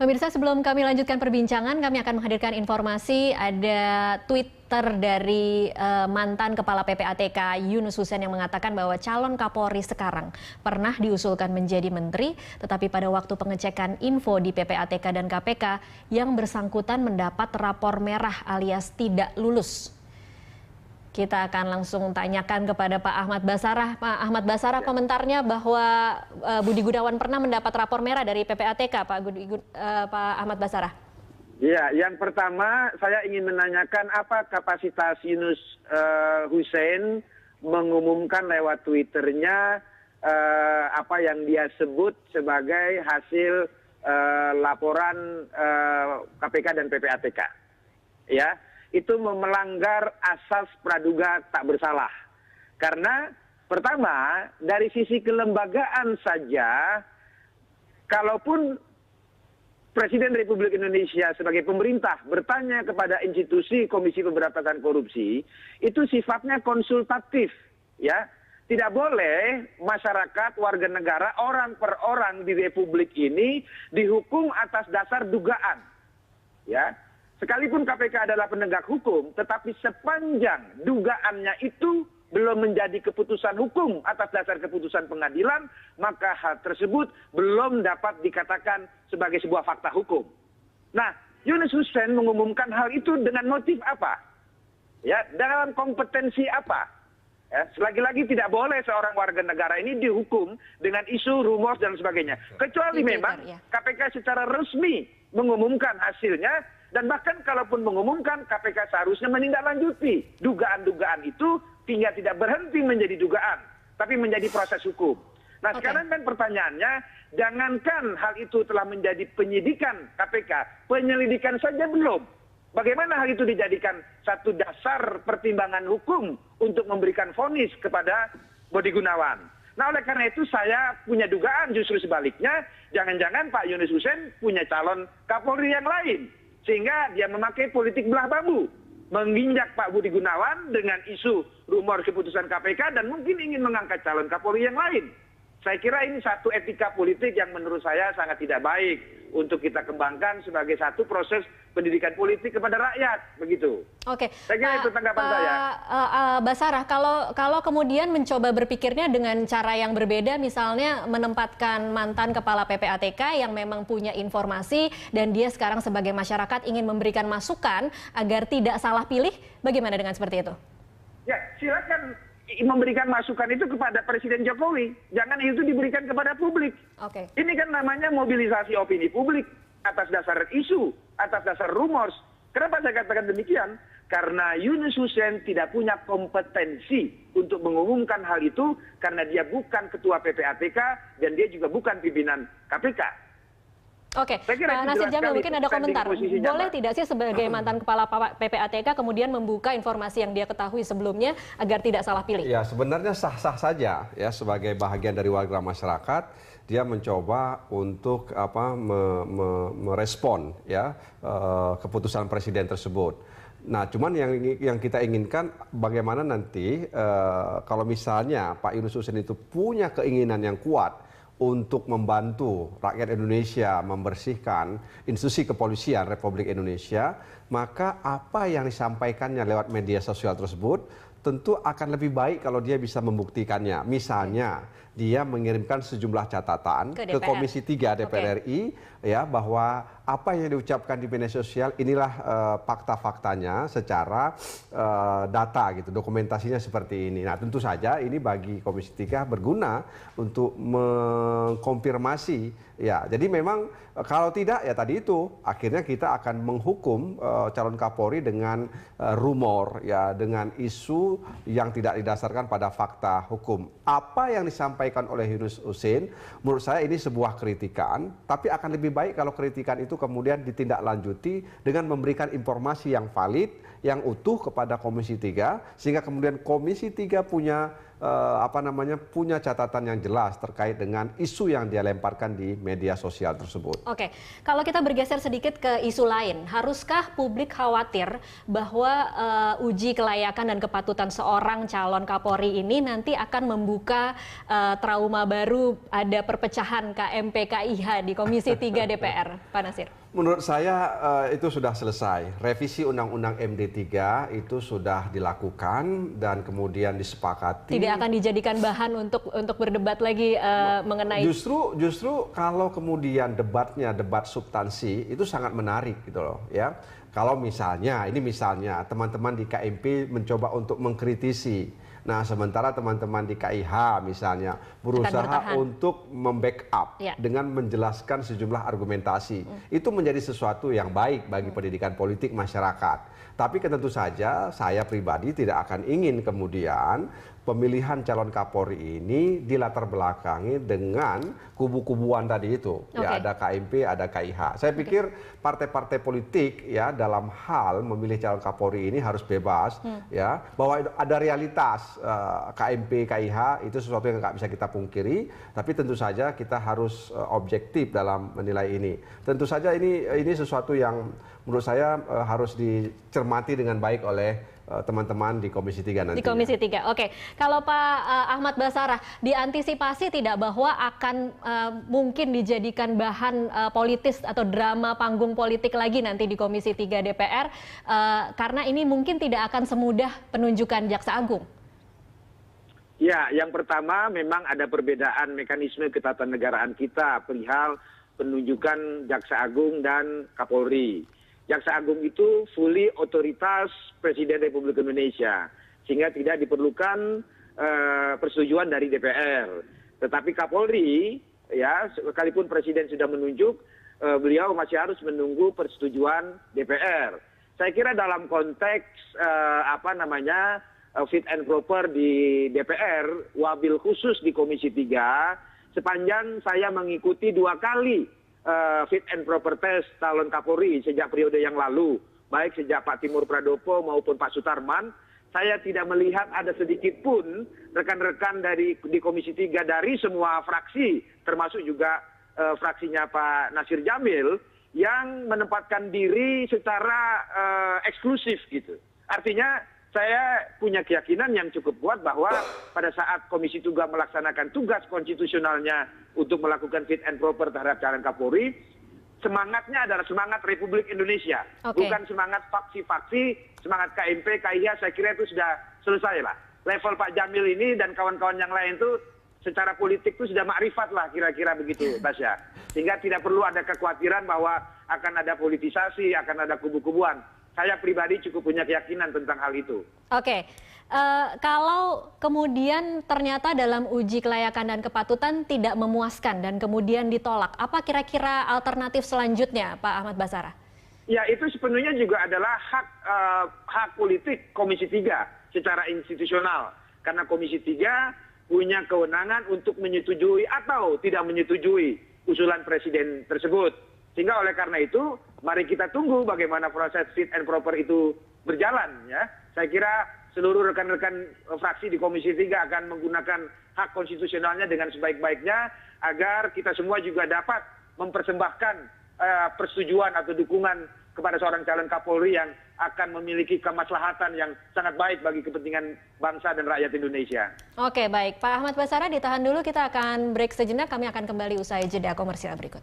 Pemirsa, sebelum kami lanjutkan perbincangan, kami akan menghadirkan informasi ada Twitter dari mantan Kepala PPATK Yunus Hussein yang mengatakan bahwa calon Kapolri sekarang pernah diusulkan menjadi menteri, tetapi pada waktu pengecekan info di PPATK dan KPK, yang bersangkutan mendapat rapor merah alias tidak lulus. Kita akan langsung tanyakan kepada Pak Ahmad Basarah. Pak Ahmad Basarah, komentarnya bahwa Budi Gunawan pernah mendapat rapor merah dari PPATK, Pak Ahmad Basarah. Ya, yang pertama saya ingin menanyakan apa kapasitas Yunus Hussein mengumumkan lewat Twitternya apa yang dia sebut sebagai hasil laporan KPK dan PPATK. Ya. Itu melanggar asas praduga tak bersalah. Karena pertama, dari sisi kelembagaan saja, kalaupun Presiden Republik Indonesia sebagai pemerintah bertanya kepada institusi Komisi Pemberantasan Korupsi, itu sifatnya konsultatif, ya. Tidak boleh masyarakat, warga negara, orang per orang di Republik ini dihukum atas dasar dugaan, ya. Sekalipun KPK adalah penegak hukum, tetapi sepanjang dugaannya itu belum menjadi keputusan hukum atas dasar keputusan pengadilan, maka hal tersebut belum dapat dikatakan sebagai sebuah fakta hukum. Nah, Yunus Hussein mengumumkan hal itu dengan motif apa? Ya, dalam kompetensi apa? Ya, selagi-lagi tidak boleh seorang warga negara ini dihukum dengan isu, rumor, dan sebagainya. Kecuali memang KPK secara resmi mengumumkan hasilnya, dan bahkan kalaupun mengumumkan, KPK seharusnya menindaklanjuti dugaan-dugaan itu hingga tidak berhenti menjadi dugaan, tapi menjadi proses hukum. Nah, sekarang kan pertanyaannya, jangankan hal itu telah menjadi penyidikan KPK, penyelidikan saja belum. Bagaimana hal itu dijadikan satu dasar pertimbangan hukum untuk memberikan vonis kepada Budi Gunawan? Nah, oleh karena itu saya punya dugaan justru sebaliknya, jangan-jangan Pak Yunus Hussein punya calon Kapolri yang lain. Sehingga dia memakai politik belah bambu, menginjak Pak Budi Gunawan dengan isu rumor keputusan KPK dan mungkin ingin mengangkat calon Kapolri yang lain. Saya kira ini satu etika politik yang menurut saya sangat tidak baik untuk kita kembangkan sebagai satu proses pendidikan politik kepada rakyat, begitu. Oke, saya kira itu tanggapan saya. Basarah, kalau kemudian mencoba berpikirnya dengan cara yang berbeda, misalnya menempatkan mantan Kepala PPATK yang memang punya informasi dan dia sekarang sebagai masyarakat ingin memberikan masukan agar tidak salah pilih, bagaimana dengan seperti itu? Ya, silakan memberikan masukan itu kepada Presiden Jokowi. Jangan itu diberikan kepada publik. Ini kan namanya mobilisasi opini publik atas dasar isu, atas dasar rumors. Kenapa saya katakan demikian? Karena Yunus Hussein tidak punya kompetensi untuk mengumumkan hal itu karena dia bukan ketua PPATK dan dia juga bukan pimpinan KPK. Oke, Pak Nasir Jamil mungkin ada komentar. Boleh tidak sih sebagai mantan Kepala PPATK kemudian membuka informasi yang dia ketahui sebelumnya agar tidak salah pilih? Ya, sebenarnya sah-sah saja ya sebagai bahagian dari warga masyarakat dia mencoba untuk merespon ya keputusan presiden tersebut. Nah, cuman yang kita inginkan bagaimana nanti kalau misalnya Pak Yunus Hussein itu punya keinginan yang kuat untuk membantu rakyat Indonesia membersihkan institusi kepolisian Republik Indonesia, maka apa yang disampaikannya lewat media sosial tersebut tentu akan lebih baik kalau dia bisa membuktikannya. Misalnya, dia mengirimkan sejumlah catatan ke Komisi 3 DPR RI ya bahwa apa yang diucapkan di media sosial inilah fakta-faktanya secara data gitu, dokumentasinya seperti ini. Nah, tentu saja ini bagi Komisi 3 berguna untuk mengkonfirmasi ya. Jadi memang kalau tidak ya tadi itu akhirnya kita akan menghukum calon Kapolri dengan rumor ya, dengan isu yang tidak didasarkan pada fakta hukum. Apa yang disampaikan oleh Yunus Hussein menurut saya ini sebuah kritikan, tapi akan lebih baik kalau kritikan itu kemudian ditindaklanjuti dengan memberikan informasi yang valid, yang utuh kepada Komisi 3 sehingga kemudian Komisi 3 punya punya catatan yang jelas terkait dengan isu yang dia lemparkan di media sosial tersebut. Oke, kalau kita bergeser sedikit ke isu lain, haruskah publik khawatir bahwa uji kelayakan dan kepatutan seorang calon Kapolri ini nanti akan membuka trauma baru, ada perpecahan KMP KIH di Komisi 3 DPR, Pak Natsir? Menurut saya itu sudah selesai. Revisi Undang-Undang MD3 itu sudah dilakukan dan kemudian disepakati. Tidak akan dijadikan bahan untuk berdebat lagi mengenai. Justru kalau kemudian debat substansi itu sangat menarik gitu loh ya. Kalau misalnya teman-teman di KMP mencoba untuk mengkritisi. Nah, sementara teman-teman di KIH misalnya berusaha untuk membackup dengan menjelaskan sejumlah argumentasi. Itu menjadi sesuatu yang baik bagi pendidikan politik masyarakat. Tapi tentu saja saya pribadi tidak akan ingin kemudian pemilihan calon Kapolri ini dilatar belakangi dengan kubu-kubuan tadi itu. Ya, ada KMP, ada KIH. Saya pikir partai-partai politik ya dalam hal memilih calon Kapolri ini harus bebas ya, bahwa ada realitas KMP, KIH itu sesuatu yang nggak bisa kita pungkiri, tapi tentu saja kita harus objektif dalam menilai ini. Tentu saja ini sesuatu yang menurut saya harus dicermati dengan baik oleh teman-teman di Komisi 3 nanti. Di Komisi 3, oke. Kalau Pak Ahmad Basarah, diantisipasi tidak bahwa akan mungkin dijadikan bahan politis atau drama panggung politik lagi nanti di Komisi 3 DPR, karena ini mungkin tidak akan semudah penunjukan Jaksa Agung? Ya, yang pertama memang ada perbedaan mekanisme ketatanegaraan kita perihal penunjukan Jaksa Agung dan Kapolri. Jaksa Agung itu fully otoritas Presiden Republik Indonesia, sehingga tidak diperlukan persetujuan dari DPR. Tetapi Kapolri, ya, sekalipun Presiden sudah menunjuk, beliau masih harus menunggu persetujuan DPR. Saya kira dalam konteks fit and proper di DPR, wabil khusus di Komisi 3, sepanjang saya mengikuti 2 kali fit and proper test calon Kapolri sejak periode yang lalu, baik sejak Pak Timur Pradopo maupun Pak Sutarman, saya tidak melihat ada sedikit pun rekan-rekan di Komisi 3 dari semua fraksi, termasuk juga fraksinya Pak Nasir Jamil, yang menempatkan diri secara eksklusif gitu. Artinya saya punya keyakinan yang cukup kuat bahwa pada saat Komisi 3 melaksanakan tugas konstitusionalnya untuk melakukan fit and proper terhadap calon Kapolri, semangatnya adalah semangat Republik Indonesia, bukan semangat faksi-faksi, semangat KMP, KIH. Saya kira itu sudah selesai lah. Level Pak Jamil ini dan kawan-kawan yang lain itu secara politik itu sudah makrifat lah, kira-kira begitu, Tasya. Sehingga tidak perlu ada kekhawatiran bahwa akan ada politisasi, akan ada kubu-kubuan. Saya pribadi cukup punya keyakinan tentang hal itu. Oke, kalau kemudian ternyata dalam uji kelayakan dan kepatutan tidak memuaskan dan kemudian ditolak, apa kira-kira alternatif selanjutnya, Pak Ahmad Basarah? Ya, itu sepenuhnya juga adalah hak politik Komisi 3 secara institusional. Karena Komisi 3 punya kewenangan untuk menyetujui atau tidak menyetujui usulan Presiden tersebut. Sehingga oleh karena itu, mari kita tunggu bagaimana proses fit and proper itu berjalan. Ya, saya kira seluruh rekan-rekan fraksi di Komisi 3 akan menggunakan hak konstitusionalnya dengan sebaik-baiknya agar kita semua juga dapat mempersembahkan persetujuan atau dukungan kepada seorang calon Kapolri yang akan memiliki kemaslahatan yang sangat baik bagi kepentingan bangsa dan rakyat Indonesia. Oke, baik. Pak Ahmad Basarah, ditahan dulu, kita akan break sejenak. Kami akan kembali usai jeda komersial berikut.